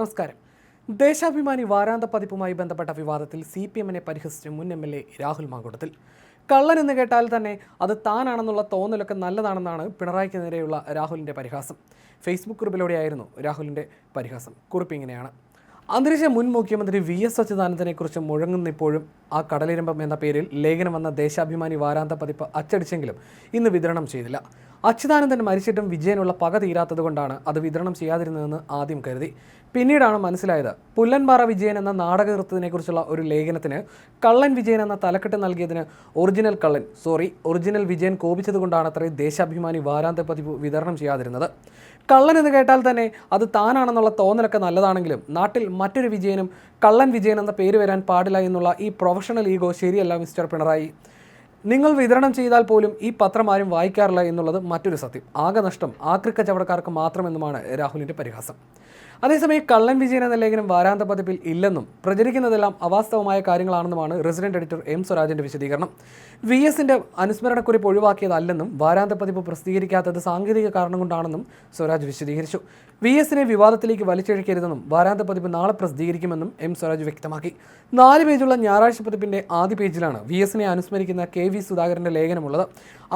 നമസ്കാരം. ദേശാഭിമാനി വാരാന്ത പതിപ്പുമായി ബന്ധപ്പെട്ട വിവാദത്തിൽ CPM-നെ പരിഹസിച്ച് മുൻ MLA രാഹുൽ മാങ്കൂട്ടത്തിൽ. കള്ളൻ എന്ന് കേട്ടാൽ തന്നെ അത് താനാണെന്നുള്ള തോന്നലൊക്കെ നല്ലതാണെന്നാണ് പിണറായിക്ക് നേരെയുള്ള രാഹുലിൻ്റെ പരിഹാസം. ഫേസ്ബുക്ക് കുറിപ്പിലൂടെയായിരുന്നു രാഹുലിൻ്റെ പരിഹാസം. കുറിപ്പ് ഇങ്ങനെയാണ്: അന്തരിച്ച മുൻ മുഖ്യമന്ത്രി VS അച്യുതാനന്ദനെക്കുറിച്ച് മുഴങ്ങുന്നിപ്പോഴും ആ കടലിരമ്പം എന്ന പേരിൽ ലേഖനം വന്ന ദേശാഭിമാനി വാരാന്ത പതിപ്പ് അച്ചടിച്ചെങ്കിലും ഇന്ന് വിതരണം ചെയ്തില്ല. അച്യുതാനന്ദൻ മരിച്ചിട്ടും വിജയനുള്ള പക തീരാത്തതുകൊണ്ടാണ് അത് വിതരണം ചെയ്യാതിരുന്നതെന്ന് ആദ്യം കരുതി. പിന്നീടാണ് മനസ്സിലായത് പുല്ലൻപാറ വിജയൻ എന്ന നാടകകൃത്തിനെക്കുറിച്ചുള്ള ഒരു ലേഖനത്തിന് കള്ളൻ വിജയൻ എന്ന തലക്കെട്ട് നൽകിയതിന് ഒറിജിനൽ വിജയൻ കോപിച്ചതുകൊണ്ടാണ് അത്രയും ദേശാഭിമാനി വാരാന്ത പതിപ്പ് വിതരണം ചെയ്യാതിരുന്നത്. കള്ളൻ എന്ന് കേട്ടാൽ തന്നെ അത് താനാണെന്നുള്ള തോന്നലൊക്കെ നല്ലതാണെങ്കിലും നാട്ടിൽ മറ്റൊരു വിജയനും കള്ളൻ വിജയൻ എന്ന പേര് വരാൻ പാടില്ല എന്നുള്ള ഈ പ്രൊഫഷണൽ ഈഗോ ശരിയല്ല മിസ്റ്റർ പിണറായി. നിങ്ങൾ വിതരണം ചെയ്താൽ പോലും ഈ പത്രം ആരും വായിക്കാറില്ല എന്നുള്ളത് മറ്റൊരു സത്യം. ആകെ നഷ്ടം ആക്രിക്കച്ചവടക്കാർക്ക് മാത്രമെന്നുമാണ് രാഹുലിൻ്റെ പരിഹാസം. അതേസമയം കള്ളൻ വിജയൻ എന്ന ലേഖനം വാരാന്ത പതിപ്പിൽ ഇല്ലെന്നും പ്രചരിക്കുന്നതെല്ലാം അവാസ്തവമായ കാര്യങ്ങളാണെന്നുമാണ് റെസിഡന്റ് എഡിറ്റർ M. സ്വരാജിൻ്റെ വിശദീകരണം. VS-ന്റെ അനുസ്മരണക്കുറിപ്പ് ഒഴിവാക്കിയതല്ലെന്നും വാരാന്ത പതിപ്പ് പ്രസിദ്ധീകരിക്കാത്തത് സാങ്കേതിക കാരണം കൊണ്ടാണെന്നും സ്വരാജ് വിശദീകരിച്ചു. VS-നെ വിവാദത്തിലേക്ക് വലിച്ചിഴക്കരുതെന്നും വാരാന്ത പതിപ്പ് നാളെ പ്രസിദ്ധീകരിക്കുമെന്നും M. സ്വരാജ് വ്യക്തമാക്കി. 4 പേജുള്ള ഞായറാഴ്ച പതിപ്പിൻ്റെ ആദ്യ പേജിലാണ് VS-നെ അനുസ്മരിക്കുന്ന KV സുധാകരൻ്റെ ലേഖനമുള്ളത്.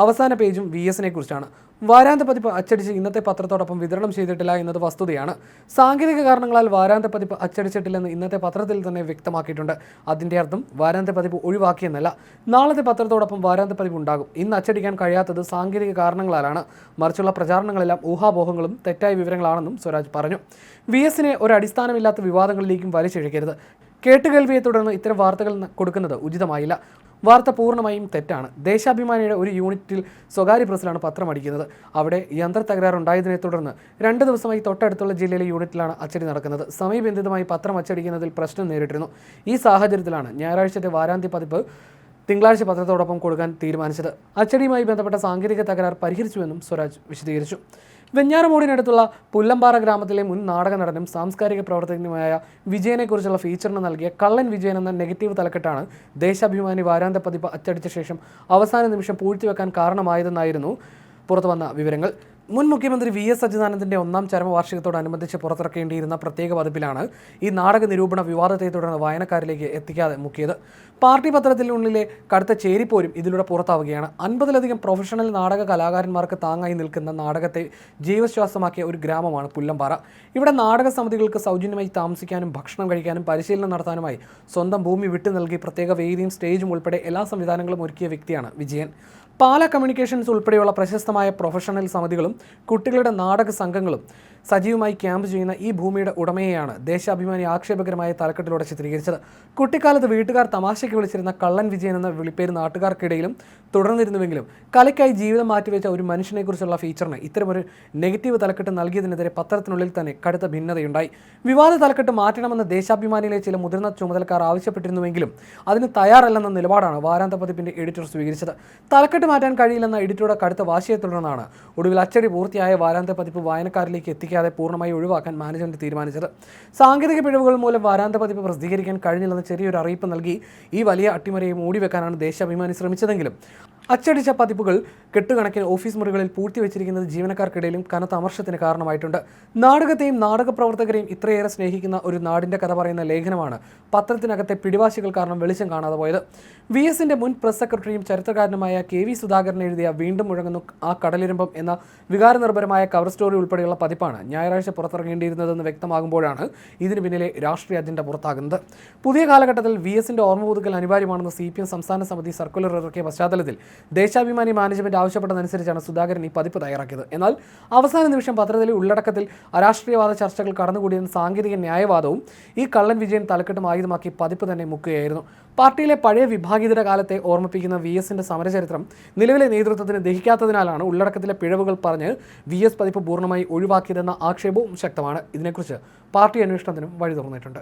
അവസാന പേജും VS-നെ കുറിച്ചാണ്. വാരാന്ത പതിപ്പ് അച്ചടിച്ച് ഇന്നത്തെ പത്രത്തോടൊപ്പം വിതരണം ചെയ്തിട്ടില്ല എന്നത് വസ്തുതയാണ്. സാങ്കേതിക കാരണങ്ങളാൽ വാരാന്ത പതിപ്പ് അച്ചടിച്ചിട്ടില്ലെന്ന് ഇന്നത്തെ പത്രത്തിൽ തന്നെ വ്യക്തമാക്കിയിട്ടുണ്ട്. അതിൻ്റെ അർത്ഥം വാരാന്ത പതിപ്പ് ഒഴിവാക്കിയെന്നല്ല. നാളത്തെ പത്രത്തോടൊപ്പം വാരാന്ത പതിപ്പ് ഉണ്ടാകും. ഇന്ന് അച്ചടിക്കാൻ കഴിയാത്തത് സാങ്കേതിക കാരണങ്ങളാലാണ്. മറിച്ചുള്ള പ്രചാരണങ്ങളെല്ലാം ഊഹാപോഹങ്ങളും തെറ്റായ വിവരങ്ങളാണെന്നും സ്വരാജ് പറഞ്ഞു. VS-നെ ഒരു അടിസ്ഥാനമില്ലാത്ത വിവാദങ്ങളിലേക്കും വലിച്ചിഴക്കരുത്. കേട്ടുകേൾവിയെ തുടർന്ന് ഇത്തരം വാർത്തകൾ കൊടുക്കുന്നത് ഉചിതമായില്ല. വാർത്ത പൂർണ്ണമായും തെറ്റാണ്. ദേശാഭിമാനിയുടെ ഒരു യൂണിറ്റിൽ സ്വകാര്യ പ്രസിലാണ് പത്രം അടിക്കുന്നത്. അവിടെ യന്ത്ര തകരാറുണ്ടായതിനെ തുടർന്ന് 2 ദിവസമായി തൊട്ടടുത്തുള്ള ജില്ലയിലെ യൂണിറ്റിലാണ് അച്ചടി നടക്കുന്നത്. സമയബന്ധിതമായി പത്രം അച്ചടിക്കുന്നതിൽ പ്രശ്നം നേരിട്ടിരുന്നു. ഈ സാഹചര്യത്തിലാണ് ഞായറാഴ്ചത്തെ വാരാന്ത്യ പതിപ്പ് തിങ്കളാഴ്ച പത്രത്തോടൊപ്പം കൊടുക്കാൻ തീരുമാനിച്ചത്. അച്ചടിയുമായി ബന്ധപ്പെട്ട സാങ്കേതിക തകരാർ പരിഹരിച്ചുവെന്നും സ്വരാജ് വിശദീകരിച്ചു. വെഞ്ഞാറമൂടിനടുത്തുള്ള പുല്ലമ്പാറ ഗ്രാമത്തിലെ മുൻ നാടക നടനും സാംസ്കാരിക പ്രവർത്തകനുമായ വിജയനെക്കുറിച്ചുള്ള ഫീച്ചറിന് നൽകിയ കള്ളൻ വിജയൻ എന്ന നെഗറ്റീവ് തലക്കെട്ടാണ് ദേശാഭിമാനി വാരാന്ത പതിപ്പ് അച്ചടിച്ച ശേഷം അവസാന നിമിഷം പൂഴ്ത്തിവെക്കാൻ കാരണമായതെന്നായിരുന്നു പുറത്തുവന്ന വിവരങ്ങൾ. മുൻ മുഖ്യമന്ത്രി VS അച്യുതാനന്ദൻ്റെ 1ാം ചരമവാർഷികത്തോടനുബന്ധിച്ച് പുറത്തിറക്കേണ്ടിയിരുന്ന പ്രത്യേക പതിപ്പിലാണ് ഈ നാടക നിരൂപണ വിവാദത്തെ തുടർന്ന് വായനക്കാരിലേക്ക് എത്തിക്കാതെ മുക്കിയത്. പാർട്ടി പത്രത്തിനുള്ളിലെ കടുത്ത ചേരിപ്പോരും ഇതിലൂടെ പുറത്താവുകയാണ്. 50-ലധികം പ്രൊഫഷണൽ നാടക കലാകാരന്മാർക്ക് താങ്ങായി നിൽക്കുന്ന നാടകത്തെ ജീവശ്വാസമാക്കിയ ഒരു ഗ്രാമമാണ് പുല്ലമ്പാറ. ഇവിടെ നാടക സമിതികൾക്ക് സൗജന്യമായി താമസിക്കാനും ഭക്ഷണം കഴിക്കാനും പരിശീലനം നടത്താനുമായി സ്വന്തം ഭൂമി വിട്ടു നൽകി പ്രത്യേക വേദിയും സ്റ്റേജും ഉൾപ്പെടെ എല്ലാ സംവിധാനങ്ങളും ഒരുക്കിയ വ്യക്തിയാണ് വിജയൻ. പാല കമ്മ്യൂണിക്കേഷൻസ് ഉൾപ്പെടെയുള്ള പ്രശസ്തമായ പ്രൊഫഷണൽ സമിതികളും കുട്ടികളുടെ നാടക സംഘങ്ങളും സജീവമായി ക്യാമ്പ് ചെയ്യുന്ന ഈ ഭൂമിയുടെ ഉടമയെയാണ് ദേശാഭിമാനി ആക്ഷേപകരമായ തലക്കെട്ടിലൂടെ ചിത്രീകരിച്ചത്. കുട്ടിക്കാലത്ത് വീട്ടുകാർ തമാശയ്ക്ക് വിളിച്ചിരുന്ന കള്ളൻ വിജയൻ എന്ന വിളിപ്പേര് നാട്ടുകാർക്കിടയിലും തുടർന്നിരുന്നുവെങ്കിലും കലയ്ക്കായി ജീവിതം മാറ്റിവെച്ച ഒരു മനുഷ്യനെക്കുറിച്ചുള്ള ഫീച്ചറിന് ഇത്തരമൊരു നെഗറ്റീവ് തലക്കെട്ട് നൽകിയതിനെതിരെ പത്രത്തിനുള്ളിൽ തന്നെ കടുത്ത ഭിന്നതയുണ്ടായി. വിവാദ തലക്കെട്ട് മാറ്റണമെന്ന് ദേശാഭിമാനിയിലെ ചില മുതിർന്ന ചുമതലക്കാർ ആവശ്യപ്പെട്ടിരുന്നുവെങ്കിലും അതിന് തയ്യാറല്ലെന്ന നിലപാടാണ് വാരാന്ത പതിപ്പിൻ്റെ എഡിറ്റർ സ്വീകരിച്ചത്. തലക്കെട്ട് മാറ്റാൻ കഴിയില്ലെന്ന എഡിറ്ററുടെ കടുത്ത വാശിയെ തുടർന്നാണ് ഒടുവിൽ അച്ചടി പൂർത്തിയായ വാരാന്ത പതിപ്പ് വായനക്കാരിലേക്ക് എത്തിക്കാതെ പൂർണ്ണമായി ഒഴിവാക്കാൻ മാനേജ്മെന്റ് തീരുമാനിച്ചത്. സാങ്കേതിക പിഴവുകൾ മൂലം വാരാന്ത പതിപ്പ് പ്രസിദ്ധീകരിക്കാൻ കഴിഞ്ഞില്ലെന്ന് ചെറിയൊരു അറിയിപ്പ് നൽകി ഈ വലിയ അട്ടിമറിയെ മൂടിവെക്കാനാണ് ദേശാഭിമാനി ശ്രമിച്ചതെങ്കിലും അച്ചടിച്ച പതിപ്പുകൾ കെട്ടുകണക്കിന് ഓഫീസ് മുറികളിൽ പൂഴ്ത്തിവെച്ചിരിക്കുന്നത് ജീവനക്കാർക്കിടയിലും കനത്ത അമർഷത്തിന് കാരണമായിട്ടുണ്ട്. നാടകത്തെയും നാടക പ്രവർത്തകരെയും ഇത്രയേറെ സ്നേഹിക്കുന്ന ഒരു നാടിൻ്റെ കഥ പറയുന്ന ലേഖനമാണ് പത്രത്തിനകത്തെ പിടിവാശികൾ കാരണം വെളിച്ചം കാണാതെ പോയത്. VS-ന്റെ മുൻ പ്രസ് സെക്രട്ടറിയും ചരിത്രകാരനുമായ KV സുധാകരൻ എഴുതിയ വീണ്ടും മുഴങ്ങുന്നു ആ കടലിരമ്പം എന്ന വികാരനിർഭരമായ കവർ സ്റ്റോറി ഉൾപ്പെടെയുള്ള പതിപ്പാണ് ഞായറാഴ്ച പുറത്തിറങ്ങേണ്ടിയിരുന്നതെന്ന് വ്യക്തമാകുമ്പോഴാണ് ഇതിന് പിന്നിലെ രാഷ്ട്രീയ അജണ്ട പുറത്താകുന്നത്. പുതിയ കാലഘട്ടത്തിൽ VS-ന്റെ ഓർമ്മ പുതുക്കൽ അനിവാര്യമാണെന്ന് CPM സംസ്ഥാന സമിതി സർക്കുലർ ഇറക്കിയ പശ്ചാത്തലത്തിൽ ദേശാഭിമാനി മാനേജ്മെന്റ് ആവശ്യപ്പെട്ടതനുസരിച്ചാണ് സുധാകരൻ ഈ പതിപ്പ് തയ്യാറാക്കിയത്. എന്നാൽ അവസാന നിമിഷം പത്രത്തിലെ ഉള്ളടക്കത്തിൽ അരാഷ്ട്രീയവാദ ചർച്ചകൾ കടന്നുകൂടിയെന്ന സാങ്കേതിക ന്യായവാദവും ഈ കള്ളൻ വിജയൻ തലക്കെട്ടും ആയുധമാക്കി പതിപ്പ് തന്നെ മുക്കുകയായിരുന്നു. പാർട്ടിയിലെ പഴയ വിഭാഗീയതയുടെ കാലത്തെ ഓർമ്മിപ്പിക്കുന്ന VS-ന്റെ സമരചരിത്രം നിലവിലെ നേതൃത്വത്തിന് ദഹിക്കാത്തതിനാലാണ് ഉള്ളടക്കത്തിലെ പിഴവുകൾ പറഞ്ഞ് VS പതിപ്പ് പൂർണ്ണമായി ഒഴിവാക്കിയതെന്ന ആക്ഷേപവും ശക്തമാണ്. ഇതിനെക്കുറിച്ച് പാർട്ടി അന്വേഷണത്തിനും വഴി തുറന്നിട്ടുണ്ട്.